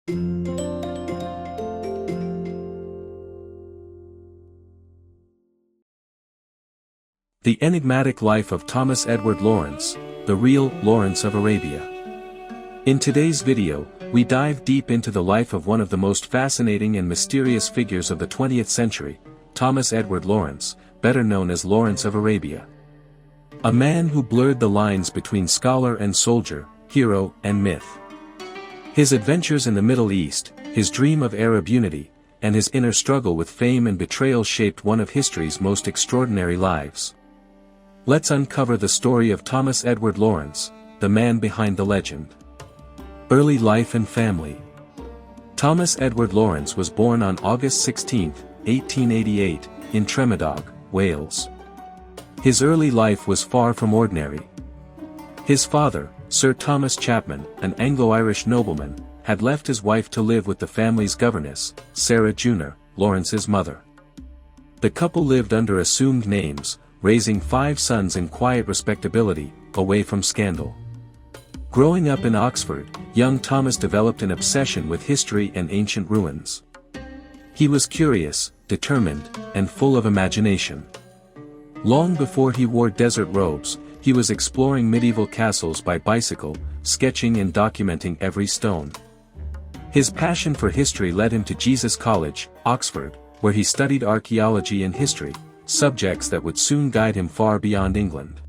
The Enigmatic Life of Thomas Edward Lawrence, the real Lawrence of Arabia. In today's video, we dive deep into the life of one of the most fascinating and mysterious figures of the 20th century, Thomas Edward Lawrence, better known as Lawrence of Arabia. A man who blurred the lines between scholar and soldier, hero and myth. His adventures in the Middle East, his dream of Arab unity, and his inner struggle with fame and betrayal shaped one of history's most extraordinary lives. Let's uncover the story of Thomas Edward Lawrence, the man behind the legend. Early life and family. Thomas Edward Lawrence was born on August 16, 1888, in Tremedog, Wales. His early life was far from ordinary. His father, Sir Thomas Chapman, an Anglo-Irish nobleman, had left his wife to live with the family's governess, Sarah Junor, Lawrence's mother. The couple lived under assumed names, raising 5 sons in quiet respectability, away from scandal. Growing up in Oxford, young Thomas developed an obsession with history and ancient ruins. He was curious, determined, and full of imagination. Long before he wore desert robes, he was exploring medieval castles by bicycle, sketching and documenting every stone. His passion for history led him to Jesus College, Oxford, where he studied archaeology and history, subjects that would soon guide him far beyond England.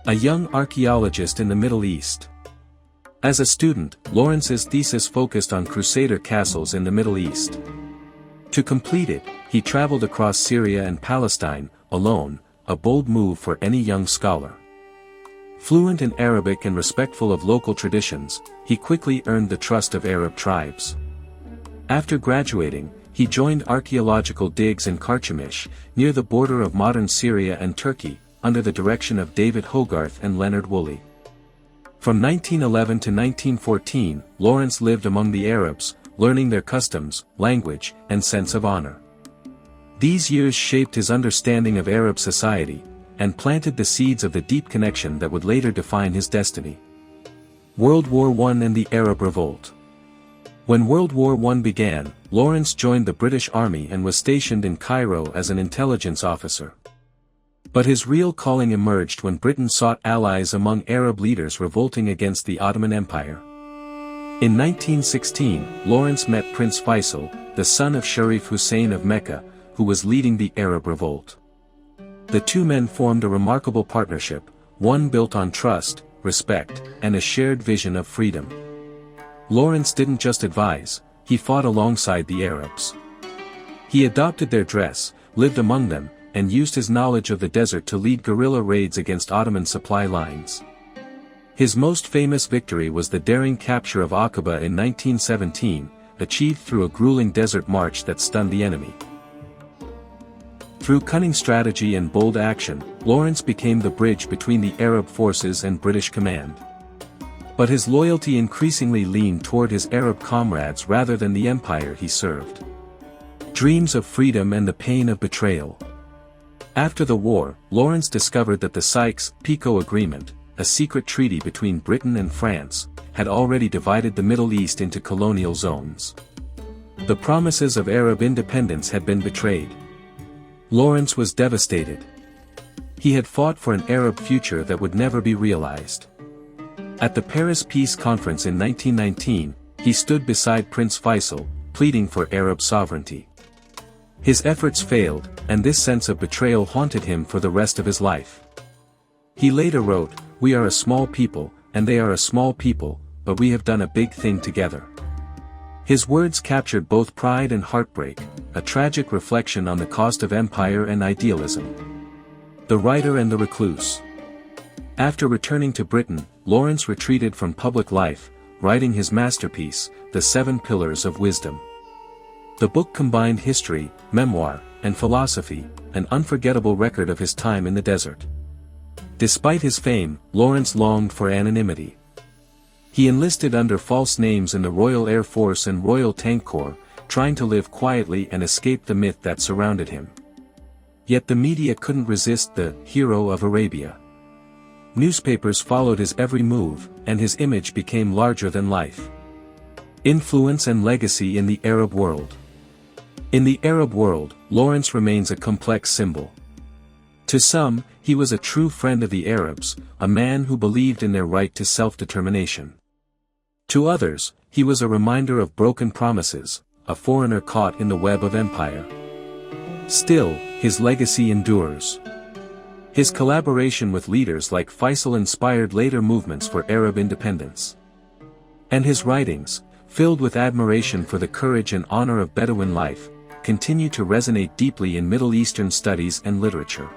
A young archaeologist in the Middle East. As a student, Lawrence's thesis focused on Crusader castles in the Middle East. To complete it, he traveled across Syria and Palestine, alone, a bold move for any young scholar. Fluent in Arabic and respectful of local traditions, he quickly earned the trust of Arab tribes. After graduating, he joined archaeological digs in Carchemish, near the border of modern Syria and Turkey, under the direction of David Hogarth and Leonard Woolley. From 1911 to 1914, Lawrence lived among the Arabs, learning their customs, language, and sense of honor. These years shaped his understanding of Arab society, and planted the seeds of the deep connection that would later define his destiny. World War I and the Arab Revolt. When World War I began, Lawrence joined the British Army and was stationed in Cairo as an intelligence officer. But his real calling emerged when Britain sought allies among Arab leaders revolting against the Ottoman Empire. In 1916, Lawrence met Prince Faisal, the son of Sharif Hussein of Mecca, who was leading the Arab Revolt. The two men formed a remarkable partnership, one built on trust, respect, and a shared vision of freedom. Lawrence didn't just advise, he fought alongside the Arabs. He adopted their dress, lived among them, and used his knowledge of the desert to lead guerrilla raids against Ottoman supply lines. His most famous victory was the daring capture of Aqaba in 1917, achieved through a grueling desert march that stunned the enemy. Through cunning strategy and bold action, Lawrence became the bridge between the Arab forces and British command. But his loyalty increasingly leaned toward his Arab comrades rather than the empire he served. Dreams of freedom and the pain of betrayal. After the war, Lawrence discovered that the Sykes-Picot Agreement, a secret treaty between Britain and France, had already divided the Middle East into colonial zones. The promises of Arab independence had been betrayed. Lawrence was devastated. He had fought for an Arab future that would never be realized. At the Paris Peace Conference in 1919, he stood beside Prince Faisal, pleading for Arab sovereignty. His efforts failed, and this sense of betrayal haunted him for the rest of his life. He later wrote, "We are a small people, and they are a small people, but we have done a big thing together." His words captured both pride and heartbreak, a tragic reflection on the cost of empire and idealism. The writer and the recluse. After returning to Britain, Lawrence retreated from public life, writing his masterpiece, The 7 Pillars of Wisdom. The book combined history, memoir, and philosophy, an unforgettable record of his time in the desert. Despite his fame, Lawrence longed for anonymity. He enlisted under false names in the Royal Air Force and Royal Tank Corps, trying to live quietly and escape the myth that surrounded him. Yet the media couldn't resist the hero of Arabia. Newspapers followed his every move, and his image became larger than life. Influence and legacy in the Arab world. In the Arab world, Lawrence remains a complex symbol. To some, he was a true friend of the Arabs, a man who believed in their right to self-determination. To others, he was a reminder of broken promises, a foreigner caught in the web of empire. Still, his legacy endures. His collaboration with leaders like Faisal inspired later movements for Arab independence. And his writings, filled with admiration for the courage and honor of Bedouin life, continue to resonate deeply in Middle Eastern studies and literature.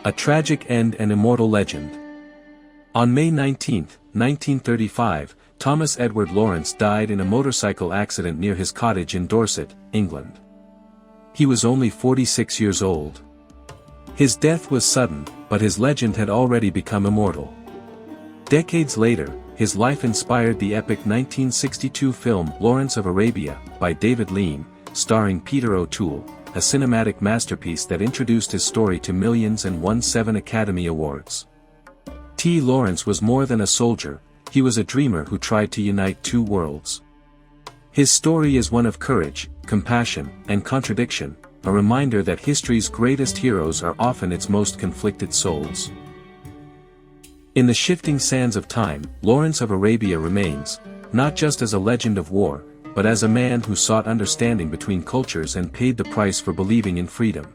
A tragic end and immortal legend. On May 19, 1935, Thomas Edward Lawrence died in a motorcycle accident near his cottage in Dorset, England. He was only 46 years old. His death was sudden, but his legend had already become immortal. Decades later, his life inspired the epic 1962 film Lawrence of Arabia, by David Lean, starring Peter O'Toole, a cinematic masterpiece that introduced his story to millions and won 7 Academy Awards. Lawrence was more than a soldier, he was a dreamer who tried to unite two worlds. His story is one of courage, compassion, and contradiction, a reminder that history's greatest heroes are often its most conflicted souls. In the shifting sands of time, Lawrence of Arabia remains, not just as a legend of war, but as a man who sought understanding between cultures and paid the price for believing in freedom.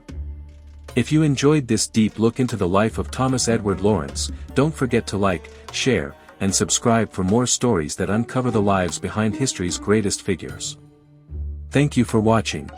If you enjoyed this deep look into the life of Thomas Edward Lawrence, don't forget to like, share, and subscribe for more stories that uncover the lives behind history's greatest figures. Thank you for watching.